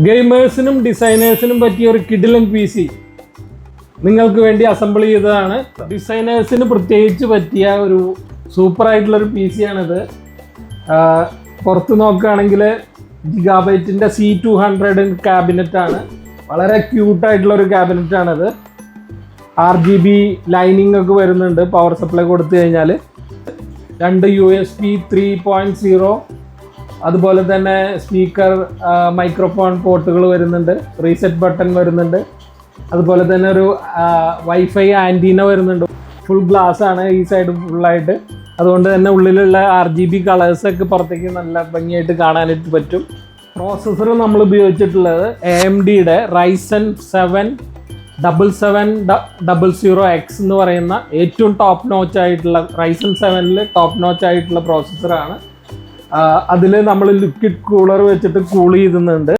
ഗെയിമേഴ്സിനും ഡിസൈനേഴ്സിനും പറ്റിയ ഒരു കിഡിലൻ PC നിങ്ങൾക്ക് വേണ്ടി അസംബിൾ ചെയ്തതാണ്. ഡിസൈനേഴ്സിന് പ്രത്യേകിച്ച് പറ്റിയ ഒരു സൂപ്പർ ആയിട്ടുള്ളൊരു PC ആണിത്. പുറത്ത് നോക്കുകയാണെങ്കിൽ ഗിഗാബൈറ്റിൻ്റെ C200 ക്യാബിനറ്റാണ്. വളരെ ക്യൂട്ടായിട്ടുള്ളൊരു ക്യാബിനറ്റാണിത്. RGB ലൈനിങ് ഒക്കെ വരുന്നുണ്ട് പവർ സപ്ലൈ കൊടുത്തു കഴിഞ്ഞാൽ. 2 USB 3.0 അതുപോലെ തന്നെ സ്പീക്കർ മൈക്രോഫോൺ പോർട്ടുകൾ വരുന്നുണ്ട്. റീസെറ്റ് ബട്ടൺ വരുന്നുണ്ട്. അതുപോലെ തന്നെ ഒരു വൈഫൈ ആൻറ്റീന വരുന്നുണ്ട്. ഫുൾ ഗ്ലാസ് ആണ് ഈ സൈഡ് ഫുള്ളായിട്ട്. അതുകൊണ്ട് തന്നെ ഉള്ളിലുള്ള RGB കളേഴ്സൊക്കെ പുറത്തേക്ക് നല്ല ഭംഗിയായിട്ട് കാണാനായിട്ട് പറ്റും. പ്രോസസ്സർ നമ്മൾ ഉപയോഗിച്ചിട്ടുള്ളത് AMDയുടെ Ryzen 7 7700X എന്ന് പറയുന്ന ഏറ്റവും ടോപ്പ് നോച്ച് ആയിട്ടുള്ള Ryzen 7ൽ ടോപ്പ് നോച്ച് ആയിട്ടുള്ള പ്രോസസ്സറാണ്. അതിൽ നമ്മൾ ലിക്വിഡ് കൂളർ വെച്ചിട്ട് കൂൾ ചെയ്യുന്നുണ്ട്.